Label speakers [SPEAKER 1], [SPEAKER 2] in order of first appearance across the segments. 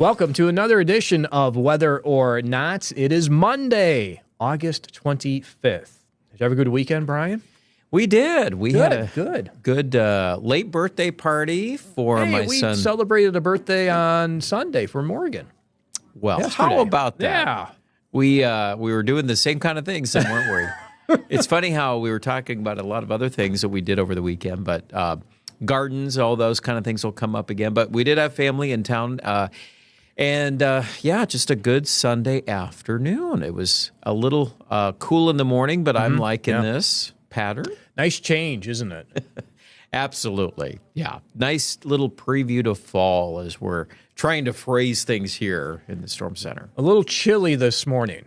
[SPEAKER 1] Welcome to another edition of Whether or Not. It is Monday, August 25th. Did you have a good weekend, Brian?
[SPEAKER 2] We did. We had a
[SPEAKER 1] good
[SPEAKER 2] late birthday party for my son.
[SPEAKER 1] We celebrated a birthday on Sunday for Morgan.
[SPEAKER 2] Well,
[SPEAKER 1] yesterday.
[SPEAKER 2] How about that?
[SPEAKER 1] Yeah.
[SPEAKER 2] We were doing the same kind of things, then, weren't we? It's funny how we were talking about a lot of other things that we did over the weekend, but gardens, all those kind of things will come up again. But we did have family in town. Just a good Sunday afternoon. It was a little cool in the morning, but I'm liking this pattern.
[SPEAKER 1] Nice change, isn't it?
[SPEAKER 2] Absolutely. Yeah. Nice little preview to fall as we're trying to phrase things here in the Storm Center.
[SPEAKER 1] A little chilly this morning.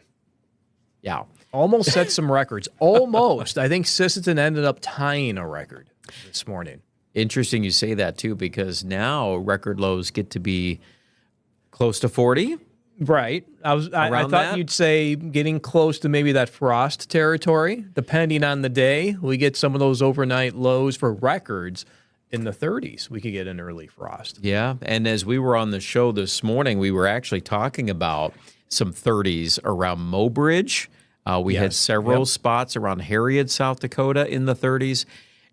[SPEAKER 2] Yeah.
[SPEAKER 1] Almost set some records. Almost. I think Sisseton ended up tying a record this morning.
[SPEAKER 2] Interesting you say that, too, because now record lows get to be close to 40.
[SPEAKER 1] Right. I thought you'd say getting close to maybe that frost territory. Depending on the day, we get some of those overnight lows for records in the 30s. We could get an early frost.
[SPEAKER 2] Yeah. And as we were on the show this morning, we were actually talking about some 30s around Mobridge. We had several spots around Harriet, South Dakota in the 30s.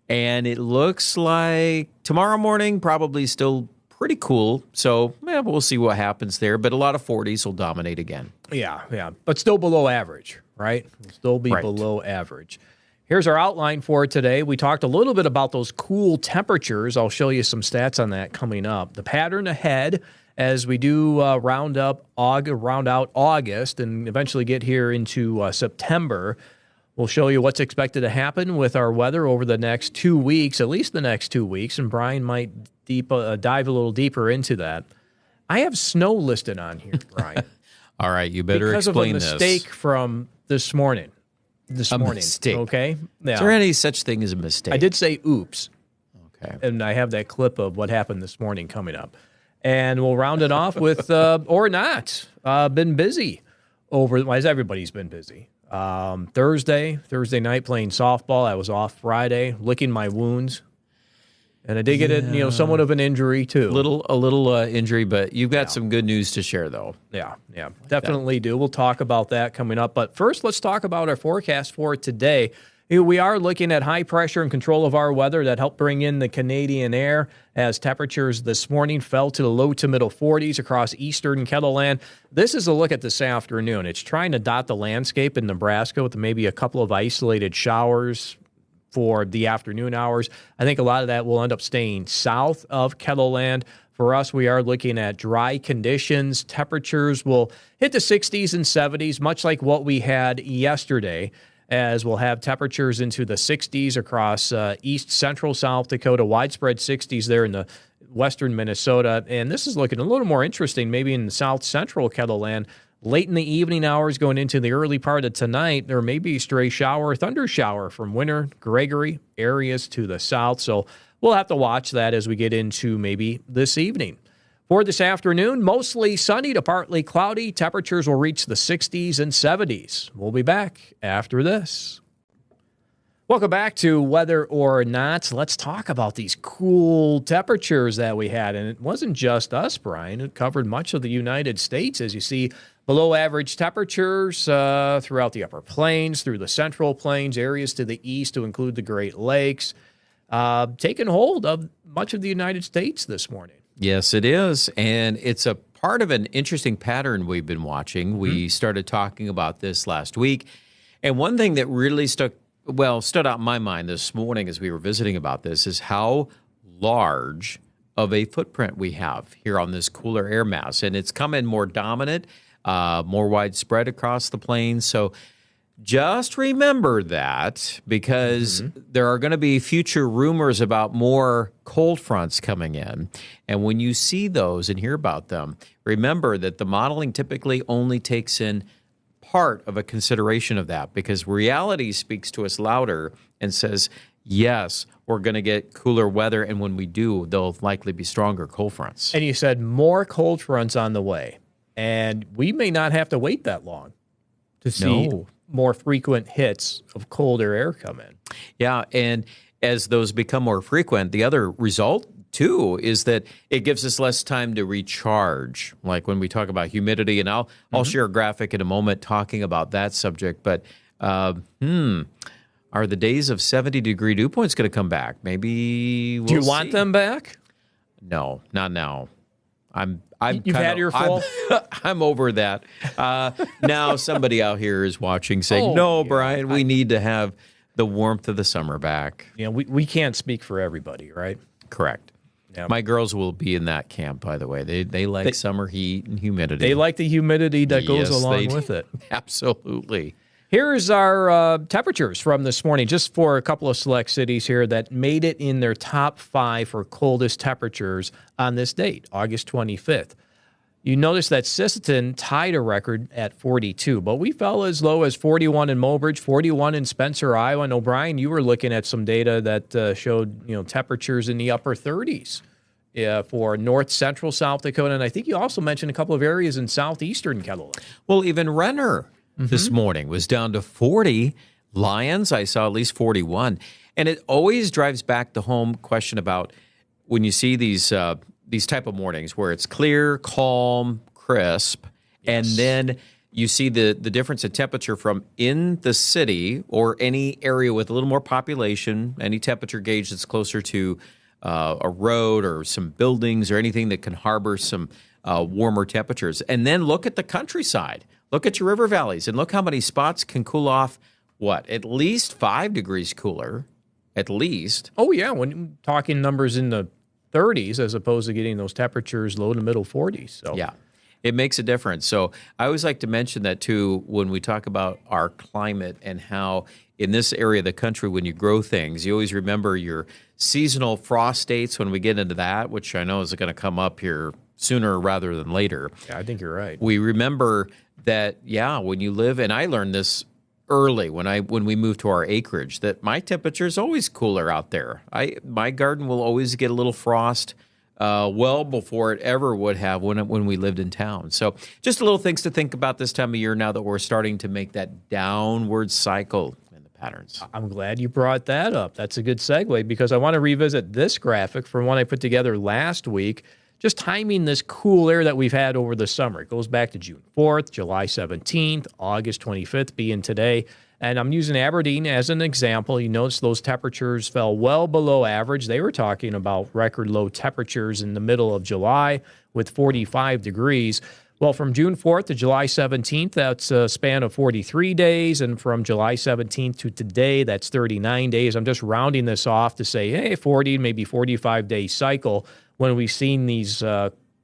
[SPEAKER 2] And it looks like tomorrow morning probably still pretty cool. So we'll see what happens there. But a lot of 40s will dominate again.
[SPEAKER 1] Yeah. But still below average, right? We'll still be below average. Here's our outline for today. We talked a little bit about those cool temperatures. I'll show you some stats on that coming up. The pattern ahead as we do round out August and eventually get here into September. We'll show you what's expected to happen with our weather over the next 2 weeks, at least the next 2 weeks, and Brian might dive a little deeper into that. I have snow listed on here, Brian.
[SPEAKER 2] All right, you better explain this.
[SPEAKER 1] Because of a mistake from this morning.
[SPEAKER 2] Mistake.
[SPEAKER 1] Okay? Yeah.
[SPEAKER 2] Is there any such thing as a mistake?
[SPEAKER 1] I did say oops.
[SPEAKER 2] Okay.
[SPEAKER 1] And I have that clip of what happened this morning coming up. And we'll round it off with or not. Been busy as everybody's been busy. Thursday night playing softball. I was off Friday, licking my wounds. And I did get somewhat of an injury too.
[SPEAKER 2] A little injury, but you've got some good news to share, though.
[SPEAKER 1] Yeah, definitely do. We'll talk about that coming up. But first, let's talk about our forecast for today. We are looking at high pressure and control of our weather that helped bring in the Canadian air as temperatures this morning fell to the low to middle 40s across eastern KELOLAND. This is a look at this afternoon. It's trying to dot the landscape in Nebraska with maybe a couple of isolated showers for the afternoon hours. I think a lot of that will end up staying south of KELOLAND. For us, we are looking at dry conditions. Temperatures will hit the 60s and 70s, much like what we had yesterday, as we'll have temperatures into the 60s across east central South Dakota, widespread 60s there in the western Minnesota. And this is looking a little more interesting, maybe in the south central KELOLAND. Late in the evening hours going into the early part of tonight, there may be a stray shower, thunder shower from Winter, Gregory areas to the south. So we'll have to watch that as we get into maybe this evening. For this afternoon, mostly sunny to partly cloudy. Temperatures will reach the 60s and 70s. We'll be back after this. Welcome back to Whether or Not. Let's talk about these cool temperatures that we had. And it wasn't just us, Brian. It covered much of the United States, as you see below average temperatures throughout the upper plains, through the central plains, areas to the east to include the Great Lakes, taking hold of much of the United States this morning.
[SPEAKER 2] Yes, it is. And it's a part of an interesting pattern we've been watching. We started talking about this last week. And one thing that really stood out in my mind this morning as we were visiting about this is how large of a footprint we have here on this cooler air mass. And it's come in more dominant, more widespread across the plains. So just remember that because there are going to be future rumors about more cold fronts coming in. And when you see those and hear about them, remember that the modeling typically only takes in part of a consideration of that because reality speaks to us louder and says, yes, we're going to get cooler weather. And when we do, there'll likely be stronger cold fronts.
[SPEAKER 1] And you said more cold fronts on the way. And we may not have to wait that long to see more frequent hits of colder air come in.
[SPEAKER 2] Yeah, and as those become more frequent, the other result too, is that it gives us less time to recharge. Like when we talk about humidity, and I'll share a graphic in a moment talking about that subject. But are the days of 70-degree dew points going to come back? Maybe we'll
[SPEAKER 1] Do you want them back?
[SPEAKER 2] No, not now.
[SPEAKER 1] You've had your full?
[SPEAKER 2] I'm over that. Now somebody out here is watching saying, Brian, we need to have the warmth of the summer back.
[SPEAKER 1] Yeah, we can't speak for everybody, right?
[SPEAKER 2] Correct. Yeah. My girls will be in that camp, by the way. They like summer heat and humidity.
[SPEAKER 1] They like the humidity that goes along with it.
[SPEAKER 2] Absolutely.
[SPEAKER 1] Here's our temperatures from this morning, just for a couple of select cities here that made it in their top 5 for coldest temperatures on this date, August 25th. You notice that Sisseton tied a record at 42, but we fell as low as 41 in Mobridge, 41 in Spencer, Iowa. And O'Brien, you were looking at some data that showed temperatures in the upper 30s for north central South Dakota, and I think you also mentioned a couple of areas in southeastern KELOLAND.
[SPEAKER 2] Well, even Renner this morning was down to 40. Lyons, I saw at least 41. And it always drives back the home question about when you see these type of mornings where it's clear, calm, crisp, and then you see the difference in temperature from in the city or any area with a little more population, any temperature gauge that's closer to a road or some buildings or anything that can harbor some warmer temperatures. And then look at the countryside. Look at your river valleys and look how many spots can cool off, at least 5 degrees cooler, at least.
[SPEAKER 1] Oh, yeah, when talking numbers in the 30s as opposed to getting those temperatures low to middle 40s. So
[SPEAKER 2] yeah, it makes a difference. So I always like to mention that, too, when we talk about our climate and how in this area of the country, when you grow things, you always remember your seasonal frost dates when we get into that, which I know is going to come up here sooner rather than later.
[SPEAKER 1] Yeah, I think you're right.
[SPEAKER 2] We remember that, when you live, and I learned this early when we moved to our acreage, that my temperature is always cooler out there. My garden will always get a little frost well before it ever would have when we lived in town. So just a little things to think about this time of year now that we're starting to make that downward cycle in the patterns.
[SPEAKER 1] I'm glad you brought that up. That's a good segue because I want to revisit this graphic from one I put together last week, just timing this cool air that we've had over the summer. It goes back to June 4th, July 17th, August 25th being today. And I'm using Aberdeen as an example. You notice those temperatures fell well below average. They were talking about record low temperatures in the middle of July with 45 degrees. Well, from June 4th to July 17th, that's a span of 43 days. And from July 17th to today, that's 39 days. I'm just rounding this off to say, hey, 40, maybe 45-day cycle when we've seen these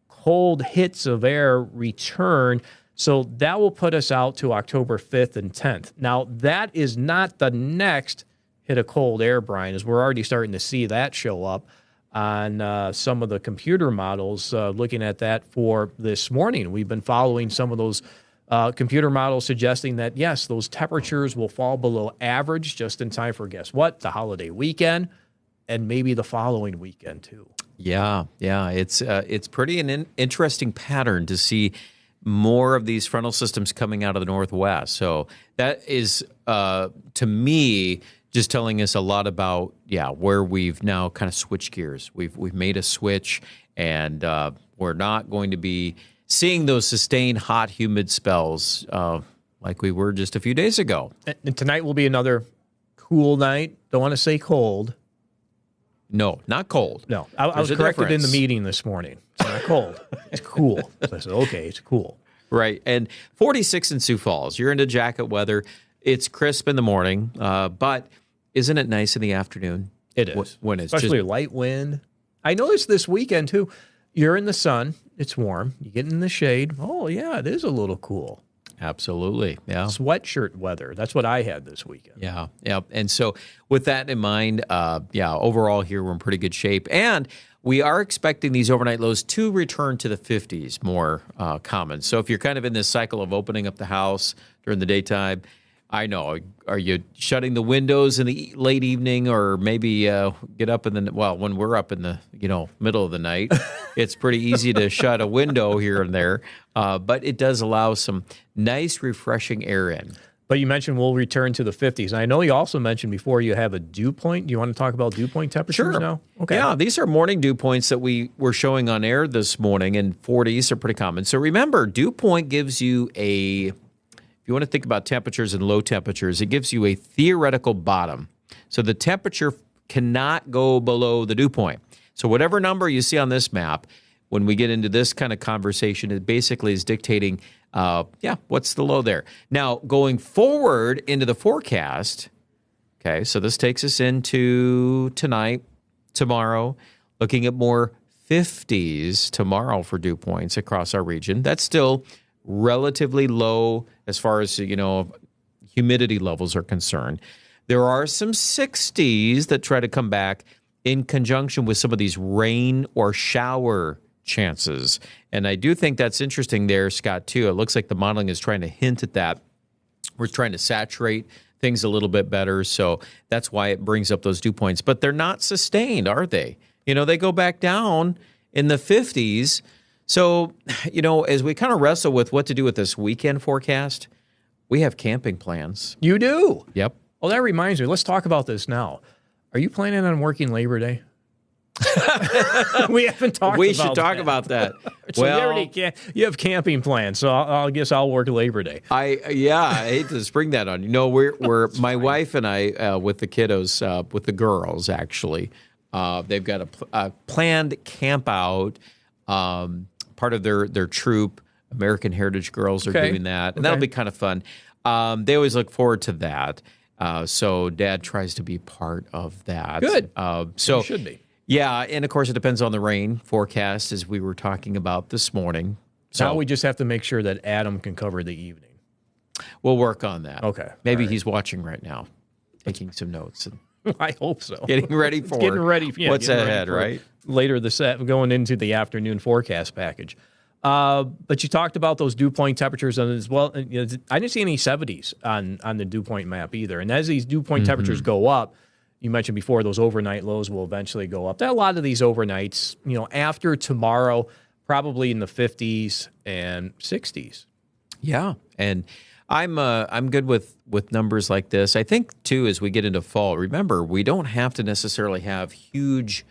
[SPEAKER 1] cold hits of air return. So that will put us out to October 5th and 10th. Now, that is not the next hit of cold air, Brian, as we're already starting to see that show up on some of the computer models, looking at that for this morning. We've been following some of those computer models suggesting that, yes, those temperatures will fall below average just in time for, guess what, the holiday weekend and maybe the following weekend, too.
[SPEAKER 2] Yeah. It's pretty an interesting pattern to see more of these frontal systems coming out of the northwest. So that is, to me, just telling us a lot about, where we've now kind of switched gears. We've made a switch, and we're not going to be seeing those sustained hot, humid spells like we were just a few days ago.
[SPEAKER 1] And tonight will be another cool night. Don't want to say cold.
[SPEAKER 2] No, not cold.
[SPEAKER 1] No, I was corrected in the meeting this morning. It's not cold. It's cool. So I said, okay, it's cool.
[SPEAKER 2] Right. And 46 in Sioux Falls. You're into jacket weather. It's crisp in the morning, but isn't it nice in the afternoon?
[SPEAKER 1] It is.
[SPEAKER 2] When it's
[SPEAKER 1] especially a light wind. I noticed this weekend, too. You're in the sun. It's warm. You get in the shade. Oh, yeah, it is a little cool.
[SPEAKER 2] Absolutely. Yeah.
[SPEAKER 1] Sweatshirt weather. That's what I had this weekend.
[SPEAKER 2] Yeah. And so with that in mind, overall here we're in pretty good shape. And we are expecting these overnight lows to return to the 50s more common. So if you're kind of in this cycle of opening up the house during the daytime, I know, are you shutting the windows in the late evening or maybe get up when we're up in the middle of the night, it's pretty easy to shut a window here and there. But it does allow some nice, refreshing air in.
[SPEAKER 1] But you mentioned we'll return to the 50s. I know you also mentioned before you have a dew point. Do you want to talk about dew point temperatures now? Okay.
[SPEAKER 2] Yeah, these are morning dew points that we were showing on air this morning, and 40s are pretty common. So remember, dew point gives you if you want to think about temperatures and low temperatures, it gives you a theoretical bottom. So the temperature cannot go below the dew point. So whatever number you see on this map, when we get into this kind of conversation, it basically is dictating what's the low there? Now, going forward into the forecast, okay, so this takes us into tonight, tomorrow, looking at more 50s tomorrow for dew points across our region. That's still relatively low as far as, humidity levels are concerned. There are some 60s that try to come back in conjunction with some of these rain or shower chances. And I do think that's interesting there, Scott, too. It looks like the modeling is trying to hint at that. We're trying to saturate things a little bit better. So that's why it brings up those dew points. But they're not sustained, are they? They go back down in the 50s. So, as we kind of wrestle with what to do with this weekend forecast, we have camping plans.
[SPEAKER 1] You do?
[SPEAKER 2] Yep.
[SPEAKER 1] Well, that reminds me. Let's talk about this now. Are you planning on working Labor Day? We haven't talked about that.
[SPEAKER 2] We should talk about that.
[SPEAKER 1] So you have camping plans, so I guess I'll work Labor Day.
[SPEAKER 2] I hate to spring that on you. We're my wife and I with the kiddos, with the girls actually. They've got a planned camp out. Part of their troop, American Heritage Girls, are doing that, and that'll be kind of fun. They always look forward to that. So Dad tries to be part of that.
[SPEAKER 1] Good.
[SPEAKER 2] So
[SPEAKER 1] you should be.
[SPEAKER 2] Yeah, and of course it depends on the rain forecast, as we were talking about this morning. So
[SPEAKER 1] now we just have to make sure that Adam can cover the evening.
[SPEAKER 2] We'll work on that.
[SPEAKER 1] Okay.
[SPEAKER 2] Maybe he's watching right now, taking some notes and
[SPEAKER 1] I hope so.
[SPEAKER 2] Getting ready for what's ahead, right?
[SPEAKER 1] Later going into the afternoon forecast package. But you talked about those dew point temperatures, and as well, I didn't see any 70s on the dew point map either. And as these dew point temperatures go up, you mentioned before, those overnight lows will eventually go up. A lot of these overnights, after tomorrow, probably in the 50s and 60s.
[SPEAKER 2] Yeah, and I'm good with numbers like this. I think too, as we get into fall, remember, we don't have to necessarily have huge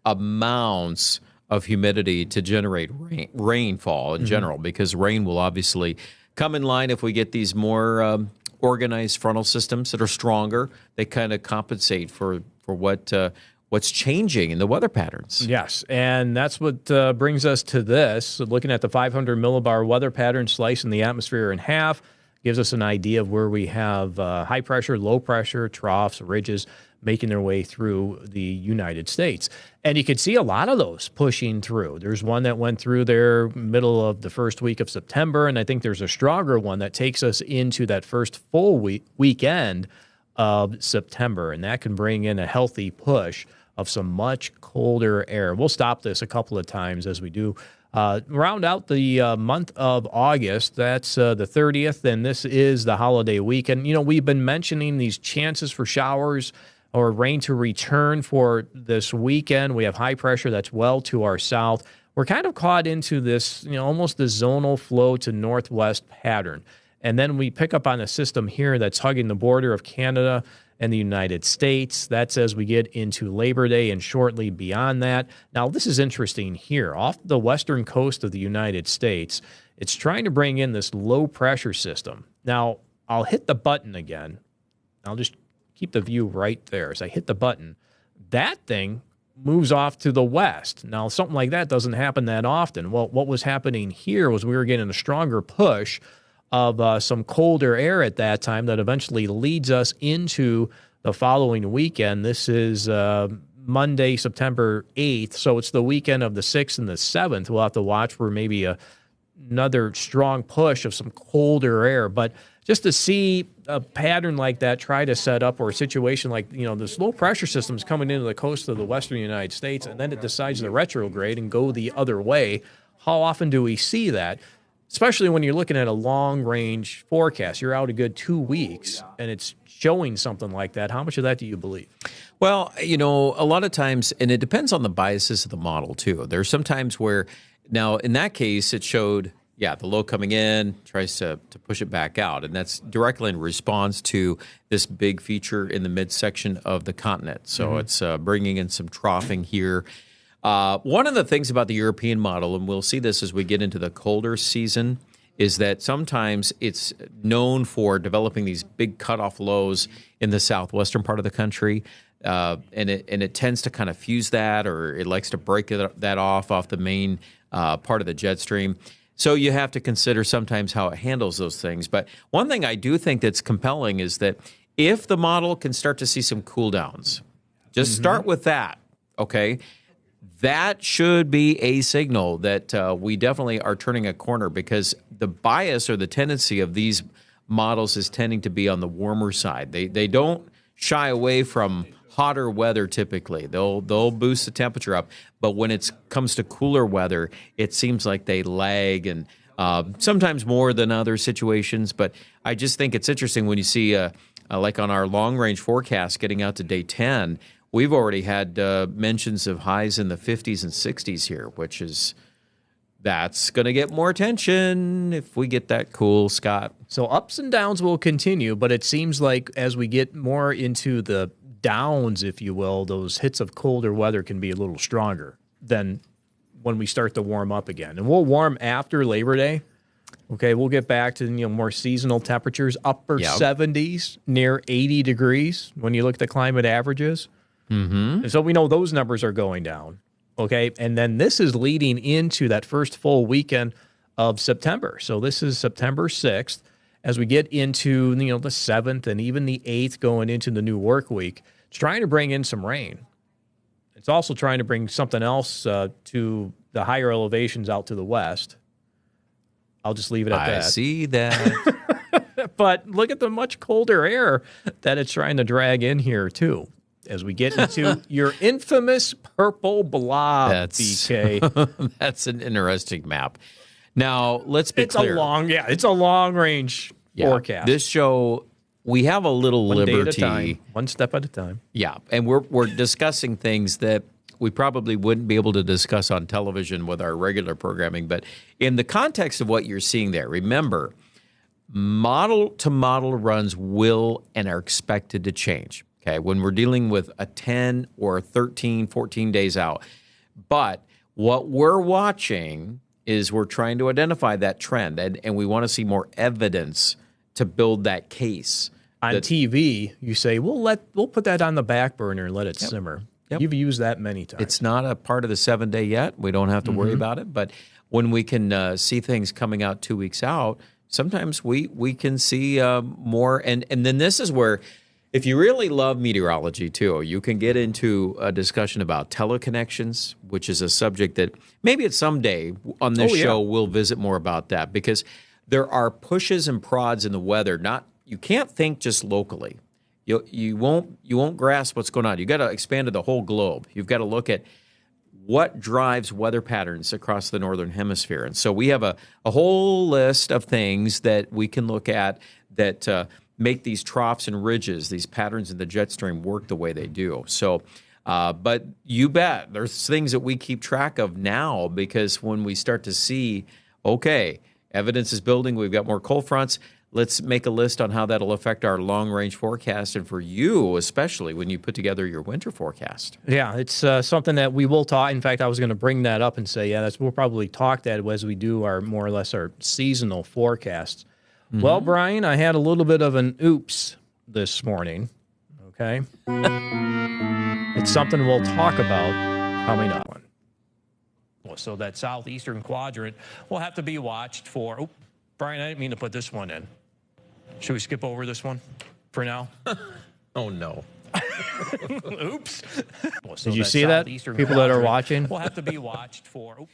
[SPEAKER 2] amounts of humidity to generate rainfall in general, because rain will obviously come in line if we get these more organized frontal systems that are stronger. They kind of compensate for what's changing in the weather patterns.
[SPEAKER 1] Yes, and that's what brings us to this. So looking at the 500 millibar weather pattern slicing the atmosphere in half gives us an idea of where we have high pressure, low pressure, troughs, ridges making their way through the United States. And you could see a lot of those pushing through. There's one that went through there middle of the first week of September, and I think there's a stronger one that takes us into that first full weekend of September, and that can bring in a healthy push of some much colder air. We'll stop this a couple of times as we do round out the month of August. That's the 30th, and this is the holiday weekend. We've been mentioning these chances for showers or rain to return for this weekend. We have high pressure that's well to our south. We're kind of caught into this, almost the zonal flow to northwest pattern. And then we pick up on a system here that's hugging the border of Canada and the United States. That's as we get into Labor Day and shortly beyond that. Now, this is interesting here. Off the western coast of the United States, it's trying to bring in this low pressure system. Now, I'll hit the button again. I'll just keep the view right there. As I hit the button, that thing moves off to the west. Now, something like that doesn't happen that often. Well, what was happening here was we were getting a stronger push of some colder air at that time that eventually leads us into the following weekend. This is Monday, September 8th, so it's the weekend of the 6th and the 7th. We'll have to watch for maybe another strong push of some colder air. But just to see a pattern like that try to set up, or a situation like, this low pressure system is coming into the coast of the western United States, and then it decides to retrograde and go the other way. How often do we see that? Especially when you're looking at a long-range forecast. You're out a good 2 weeks, and it's showing something like that. How much of that do you believe?
[SPEAKER 2] Well, a lot of times, and it depends on the biases of the model, too. There's some times where, now, in that case, it showed the low coming in tries to push it back out. And that's directly in response to this big feature in the midsection of the continent. So it's bringing in some troughing here. One of the things about the European model, and we'll see this as we get into the colder season, is that sometimes it's known for developing these big cutoff lows in the southwestern part of the country. And it tends to kind of fuse that, or it likes to break that off the main part of the jet stream. So you have to consider sometimes how it handles those things. But one thing I do think that's compelling is that if the model can start to see some cool downs, just start with that, okay? That should be a signal that we definitely are turning a corner, because the bias or the tendency of these models is tending to be on the warmer side. They don't shy away from hotter weather typically. They'll boost the temperature up, but when it comes to cooler weather, it seems like they lag, and sometimes more than other situations. But I just think it's interesting when you see, like on our long-range forecast getting out to day 10, we've already had mentions of highs in the 50s and 60s here, that's going to get more attention if we get that cool, Scott.
[SPEAKER 1] So ups and downs will continue, but it seems like as we get more into the downs, if you will, those hits of colder weather can be a little stronger than when we start to warm up again. And we'll warm after Labor Day. Okay, we'll get back to more seasonal temperatures, upper 70s, near 80 degrees when you look at the climate averages. And so we know those numbers are going down. Okay, and then this is leading into that first full weekend of September. So this is September 6th. As we get into the 7th and even the 8th going into the new work week, it's trying to bring in some rain. It's also trying to bring something else to the higher elevations out to the west. I'll just leave it at that.
[SPEAKER 2] I see that.
[SPEAKER 1] But look at the much colder air that it's trying to drag in here, too, as we get into your infamous purple blob, BK.
[SPEAKER 2] That's an interesting map. Now, let's be clear.
[SPEAKER 1] It's a long-range forecast.
[SPEAKER 2] This show, we have a little liberty.
[SPEAKER 1] One day at a time, one step at a time.
[SPEAKER 2] Yeah, and we're discussing things that we probably wouldn't be able to discuss on television with our regular programming. But in the context of what you're seeing there, remember, model-to-model runs will and are expected to change. Okay, when we're dealing with a 10 or 13, 14 days out. But what we're watching is we're trying to identify that trend, and we want to see more evidence to build that case.
[SPEAKER 1] On TV, you say, we'll put that on the back burner and let it simmer. Yep. You've used that many times.
[SPEAKER 2] It's not a part of the 7-day yet. We don't have to worry about it. But when we can see things coming out 2 weeks out, sometimes we can see more. And then this is where, if you really love meteorology, too, you can get into a discussion about teleconnections, which is a subject that maybe at some day on this show we'll visit more about that, because there are pushes and prods in the weather. You can't think just locally. You won't grasp what's going on. You got to expand to the whole globe. You've got to look at what drives weather patterns across the northern hemisphere. And so we have a whole list of things that we can look at that make these troughs and ridges, these patterns in the jet stream, work the way they do. So, but you bet there's things that we keep track of now, because when we start to see, okay, evidence is building, we've got more cold fronts, let's make a list on how that'll affect our long-range forecast, and for you, especially when you put together your winter forecast.
[SPEAKER 1] Yeah, it's something that we will talk. In fact, I was going to bring that up and say, we'll probably talk that as we do our more or less our seasonal forecasts. Well, Brian, I had a little bit of an oops this morning, okay? It's something we'll talk about coming up. So that southeastern quadrant will have to be watched for. Oh, Brian, I didn't mean to put this one in. Should we skip over this one for now?
[SPEAKER 2] Oh, no.
[SPEAKER 1] Oops. Did you see that? People that are watching?
[SPEAKER 3] Will have to be watched for. Oh,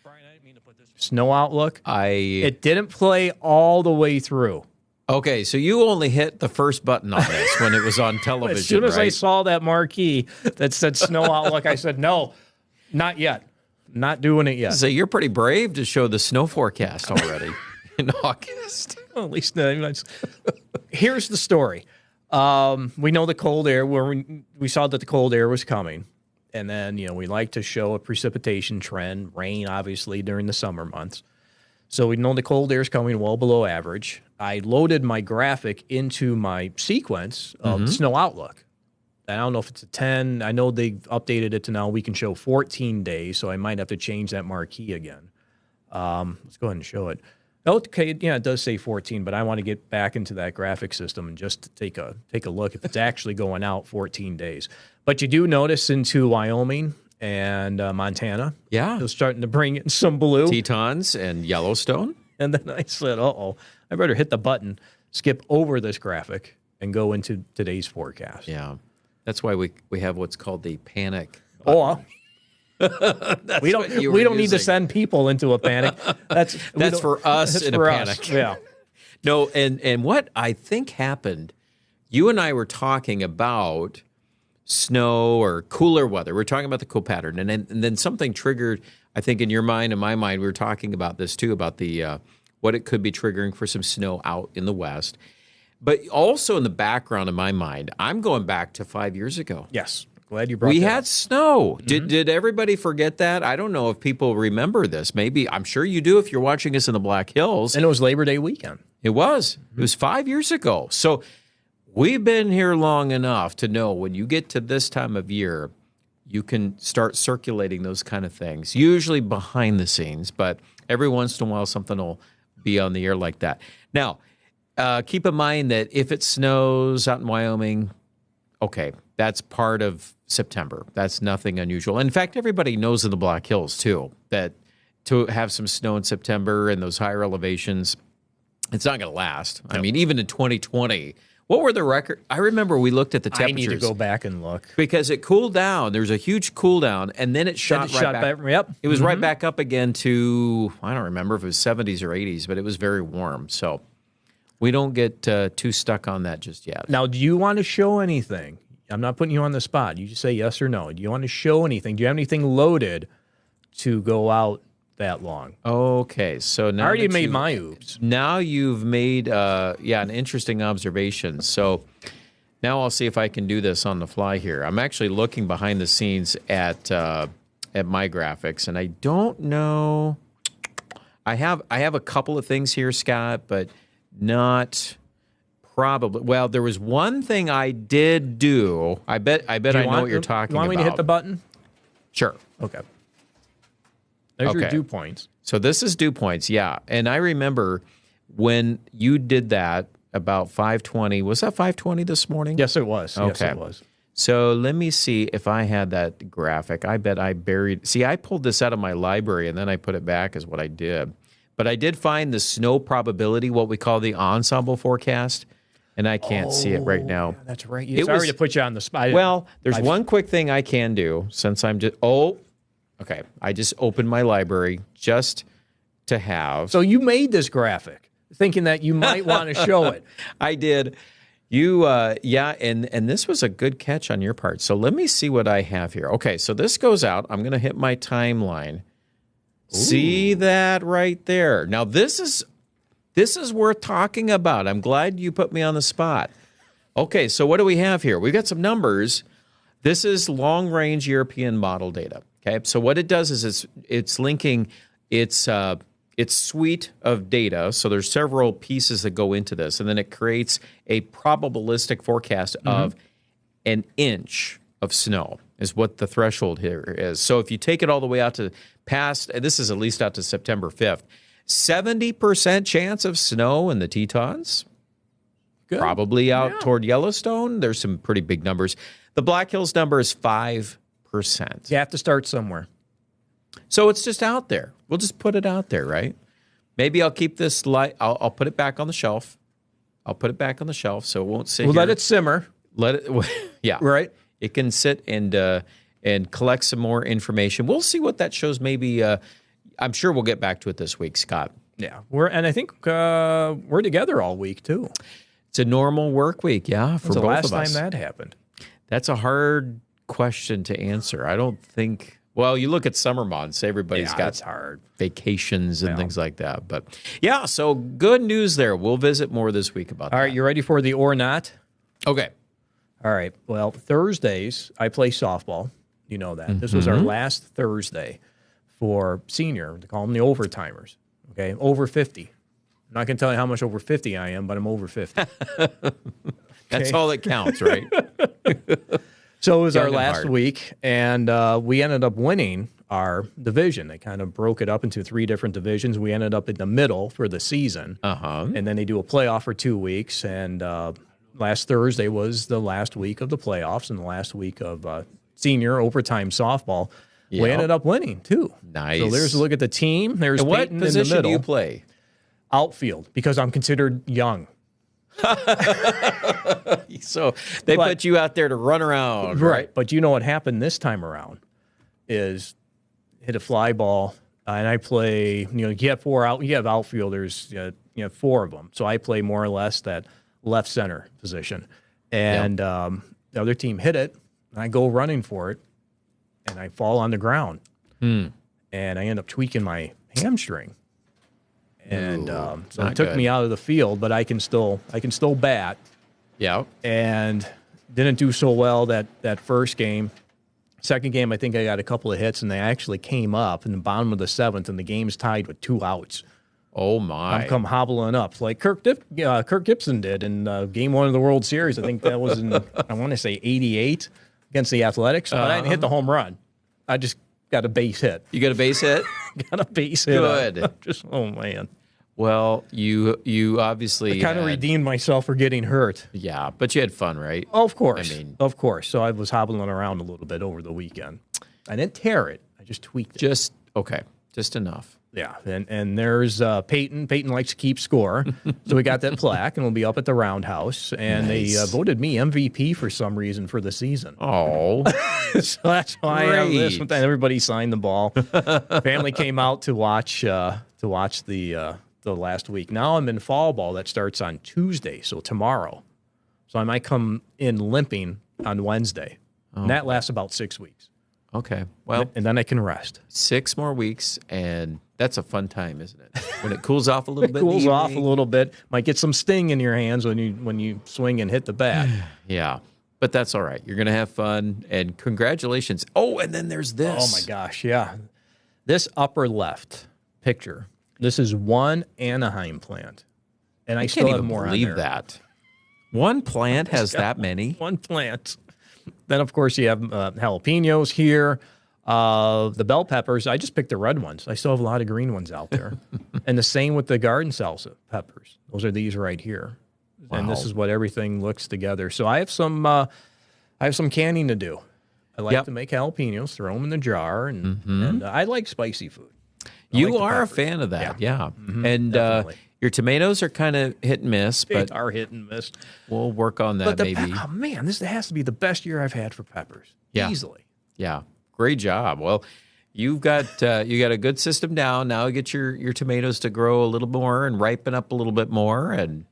[SPEAKER 3] Brian, I didn't mean to put this.
[SPEAKER 1] Snow outlook. It didn't play all the way through.
[SPEAKER 2] Okay, so you only hit the first button on this when it was on television.
[SPEAKER 1] As soon as
[SPEAKER 2] right?
[SPEAKER 1] I saw that marquee that said snow outlook, I said, no, not yet. Not doing it yet.
[SPEAKER 2] So you're pretty brave to show the snow forecast already in August.
[SPEAKER 1] Well, at least here's the story. We know the cold air. We saw that the cold air was coming. And then, we like to show a precipitation trend, rain, obviously, during the summer months. So we know the cold air is coming well below average. I loaded my graphic into my sequence of snow outlook. I don't know if it's a 10. I know they've updated it to now we can show 14 days, so I might have to change that marquee again. Let's go ahead and show it. Okay, yeah, it does say 14, but I want to get back into that graphic system and just take a look if it's actually going out 14 days. But you do notice into Wyoming and Montana, they're starting to bring in some blue.
[SPEAKER 2] Tetons and Yellowstone.
[SPEAKER 1] And then I said, uh-oh, I better hit the button, skip over this graphic, and go into today's forecast.
[SPEAKER 2] Yeah. That's why we have what's called the panic
[SPEAKER 1] button. We don't need to send people into a panic. That's
[SPEAKER 2] for us in a panic.
[SPEAKER 1] Yeah.
[SPEAKER 2] No, and what I think happened, you and I were talking about snow or cooler weather. We're talking about the cool pattern, and then something triggered. I think in your mind and my mind, we were talking about this too, about the what it could be triggering for some snow out in the west. But also in the background of my mind, I'm going back to 5 years ago.
[SPEAKER 1] Yes. Glad you brought that
[SPEAKER 2] We had
[SPEAKER 1] up.
[SPEAKER 2] snow. Did everybody forget that? I don't know if people remember this. Maybe, I'm sure you do if you're watching us in the Black Hills.
[SPEAKER 1] And it was Labor Day weekend.
[SPEAKER 2] It was. It was 5 years ago. So we've been here long enough to know when you get to this time of year, you can start circulating those kind of things, usually behind the scenes, but every once in a while something will be on the air like that. Now, keep in mind that if it snows out in Wyoming, okay, that's part of September. That's nothing unusual. In fact, everybody knows in the Black Hills, too, that to have some snow in September and those higher elevations, it's not going to last. I mean, even in 2020, what were the record? I remember we looked at the temperatures.
[SPEAKER 1] I need to go back and look.
[SPEAKER 2] Because it cooled down. There's a huge cool down, and then it shot back.
[SPEAKER 1] Yep.
[SPEAKER 2] It was right back up again to, I don't remember if it was 70s or 80s, but it was very warm. So we don't get too stuck on that just yet.
[SPEAKER 1] Now, do you want to show anything? I'm not putting you on the spot. You just say yes or no. Do you want to show anything? Do you have anything loaded to go out that long?
[SPEAKER 2] Okay, so now
[SPEAKER 1] I already made my oops.
[SPEAKER 2] Now you've made an interesting observation. So now I'll see if I can do this on the fly here. I'm actually looking behind the scenes at my graphics, and I don't know. I have a couple of things here, Scott, but not. Probably. Well, there was one thing I did do. I bet I know what you're talking about.
[SPEAKER 1] You want me to hit the button?
[SPEAKER 2] Sure.
[SPEAKER 1] Okay. There's your dew points.
[SPEAKER 2] So this is dew points, yeah. And I remember when you did that about 5:20. Was that 5:20 this morning?
[SPEAKER 1] Yes, it was.
[SPEAKER 2] Okay.
[SPEAKER 1] Yes, it was.
[SPEAKER 2] So let me see if I had that graphic. I bet I buried. See, I pulled this out of my library and then I put it back is what I did. But I did find the snow probability, what we call the ensemble forecast. And I can't see it right now.
[SPEAKER 1] Yeah, that's right. Sorry to put you on the spot.
[SPEAKER 2] Well, there's one quick thing I can do since I'm just... okay. I just opened my library just to have...
[SPEAKER 1] So you made this graphic thinking that you might want to show it.
[SPEAKER 2] I did. You, and this was a good catch on your part. So let me see what I have here. Okay, so this goes out. I'm going to hit my timeline. Ooh. See that right there. Now, this is worth talking about. I'm glad you put me on the spot. Okay, so what do we have here? We've got some numbers. This is long-range European model data. Okay, so what it does is it's linking its suite of data. So there's several pieces that go into this, and then it creates a probabilistic forecast of an inch of snow is what the threshold here is. So if you take it all the way out to this is at least out to September 5th, 70% chance of snow in the Tetons. Good. Probably out toward Yellowstone. There's some pretty big numbers. The Black Hills number is 5%.
[SPEAKER 1] You have to start somewhere.
[SPEAKER 2] So it's just out there. We'll just put it out there, right? Maybe I'll keep this light. I'll put it back on the shelf. I'll put it back on the shelf so it won't sit here.
[SPEAKER 1] Let it simmer.
[SPEAKER 2] Let it, yeah.
[SPEAKER 1] Right.
[SPEAKER 2] It can sit and collect some more information. We'll see what that shows. Maybe I'm sure we'll get back to it this week, Scott.
[SPEAKER 1] Yeah, I think we're together all week too.
[SPEAKER 2] It's a normal work week, yeah, for both of us.
[SPEAKER 1] When's the last time that happened?
[SPEAKER 2] That's a hard question to answer. I don't think. Well, you look at summer months; everybody's got
[SPEAKER 1] hard
[SPEAKER 2] vacations and things like that. But yeah, so good news there. We'll visit more this week about that.
[SPEAKER 1] All right, you ready for the or not?
[SPEAKER 2] Okay.
[SPEAKER 1] All right. Well, Thursdays I play softball. You know that. This was our last Thursday for senior. They call them the overtimers. Okay, over 50. I'm not going to tell you how much over 50 I am, but I'm over 50.
[SPEAKER 2] That's all that counts, right?
[SPEAKER 1] So it was
[SPEAKER 2] Young
[SPEAKER 1] our
[SPEAKER 2] and
[SPEAKER 1] last
[SPEAKER 2] hard.
[SPEAKER 1] week, and we ended up winning our division. They kind of broke it up into 3 different divisions. We ended up in the middle for the season, and then they do a playoff for 2 weeks. And last Thursday was the last week of the playoffs and the last week of senior overtime softball. We
[SPEAKER 2] Yep.
[SPEAKER 1] ended up winning, too.
[SPEAKER 2] Nice.
[SPEAKER 1] So there's a look at the team. There's
[SPEAKER 2] And what
[SPEAKER 1] Peyton in the
[SPEAKER 2] position
[SPEAKER 1] middle.
[SPEAKER 2] do you play?
[SPEAKER 1] Outfield, because I'm considered young.
[SPEAKER 2] So they put you out there to run around, right?
[SPEAKER 1] But you know what happened this time around is hit a fly ball, and I play. You have 4 out. You have outfielders. You have 4 of them. So I play more or less that left center position, and the other team hit it, and I go running for it, and I fall on the ground, and I end up tweaking my hamstring. And so
[SPEAKER 2] not
[SPEAKER 1] it took
[SPEAKER 2] good.
[SPEAKER 1] me out of the field, but I can still bat.
[SPEAKER 2] Yeah.
[SPEAKER 1] And didn't do so well that first game. Second game, I think I got a couple of hits, and they actually came up in the bottom of the 7th, and the game's tied with 2 outs.
[SPEAKER 2] Oh my!
[SPEAKER 1] I'm come hobbling up like Kirk Gibson did in Game 1 of the World Series. I think that was in I want to say '88 against the Athletics, but I didn't hit the home run. I just got a base hit.
[SPEAKER 2] You got a base hit?
[SPEAKER 1] Got a base hit.
[SPEAKER 2] Good.
[SPEAKER 1] Just oh man.
[SPEAKER 2] Well, you obviously
[SPEAKER 1] Kind of redeemed myself for getting hurt.
[SPEAKER 2] Yeah, but you had fun, right?
[SPEAKER 1] Of course.
[SPEAKER 2] I mean-
[SPEAKER 1] of course. So I was hobbling around a little bit over the weekend. I didn't tear it. I just tweaked it.
[SPEAKER 2] Just enough.
[SPEAKER 1] Yeah. And there's Peyton. Peyton likes to keep score. So we got that plaque, and we'll be up at the Roundhouse. And they voted me MVP for some reason for the season.
[SPEAKER 2] Oh,
[SPEAKER 1] So that's why I have this.
[SPEAKER 2] Great.
[SPEAKER 1] Everybody signed the ball. Family came out to watch the last week. Now I'm in fall ball that starts on Tuesday, so tomorrow. So I might come in limping on Wednesday. And that lasts about 6 weeks.
[SPEAKER 2] okay. Well,
[SPEAKER 1] And then I can rest.
[SPEAKER 2] 6 more weeks, and that's a fun time, isn't it? When it cools off a little
[SPEAKER 1] It
[SPEAKER 2] bit. in the
[SPEAKER 1] cools off a
[SPEAKER 2] evening.
[SPEAKER 1] little bit. Might get some sting in your hands when you swing and hit the bat.
[SPEAKER 2] Yeah, but that's all right. You're gonna have fun, and congratulations. Oh, and then there's this.
[SPEAKER 1] Oh my gosh, yeah. This upper left picture. This is one Anaheim plant. And I
[SPEAKER 2] I
[SPEAKER 1] still
[SPEAKER 2] can't
[SPEAKER 1] have
[SPEAKER 2] even
[SPEAKER 1] more on
[SPEAKER 2] believe
[SPEAKER 1] there.
[SPEAKER 2] that. One plant has that many.
[SPEAKER 1] One plant. Then, of course, you have jalapenos here. The bell peppers, I just picked the red ones. I still have a lot of green ones out there. And the same with the garden salsa peppers. Those are these right here. And this
[SPEAKER 2] Wow.
[SPEAKER 1] is what everything looks together. So I have some canning to do. I like
[SPEAKER 2] Yep.
[SPEAKER 1] to make jalapenos, throw them in the jar, and I like spicy food. I
[SPEAKER 2] You
[SPEAKER 1] like the
[SPEAKER 2] are a
[SPEAKER 1] peppers.
[SPEAKER 2] fan of that, yeah.
[SPEAKER 1] Mhm,
[SPEAKER 2] And
[SPEAKER 1] definitely.
[SPEAKER 2] your tomatoes are kind of hit and miss,
[SPEAKER 1] They
[SPEAKER 2] but
[SPEAKER 1] are hit and miss.
[SPEAKER 2] we'll work on that
[SPEAKER 1] But the
[SPEAKER 2] maybe.
[SPEAKER 1] oh man, this has to be the best year I've had for peppers.
[SPEAKER 2] Yeah.
[SPEAKER 1] Easily.
[SPEAKER 2] Yeah, great job. Well, you've got a good system down. Now get your tomatoes to grow a little more and ripen up a little bit more, and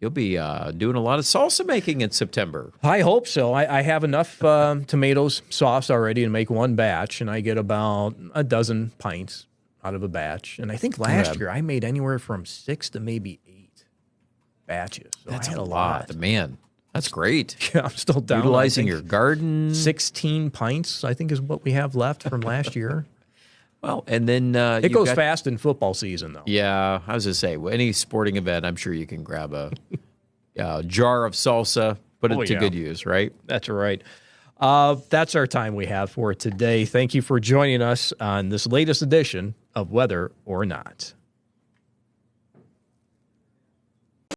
[SPEAKER 2] you'll be doing a lot of salsa making in September.
[SPEAKER 1] I hope so. I have enough tomatoes sauce already to make one batch, and I get about a dozen pints out of a batch. And I think last year I made anywhere from 6 to maybe 8 batches. So
[SPEAKER 2] That's
[SPEAKER 1] I had
[SPEAKER 2] a lot, man. That's great.
[SPEAKER 1] Yeah, I'm still down.
[SPEAKER 2] Utilizing
[SPEAKER 1] I
[SPEAKER 2] your
[SPEAKER 1] think
[SPEAKER 2] garden.
[SPEAKER 1] 16 pints, I think, is what we have left from last year.
[SPEAKER 2] Well, and then
[SPEAKER 1] It goes fast in football season, though.
[SPEAKER 2] Yeah, I was gonna say any sporting event, I'm sure you can grab a jar of salsa, put it
[SPEAKER 1] Oh,
[SPEAKER 2] to
[SPEAKER 1] yeah.
[SPEAKER 2] good use, right?
[SPEAKER 1] That's right. That's our time we have for today. Thank you for joining us on this latest edition of Whether or Not.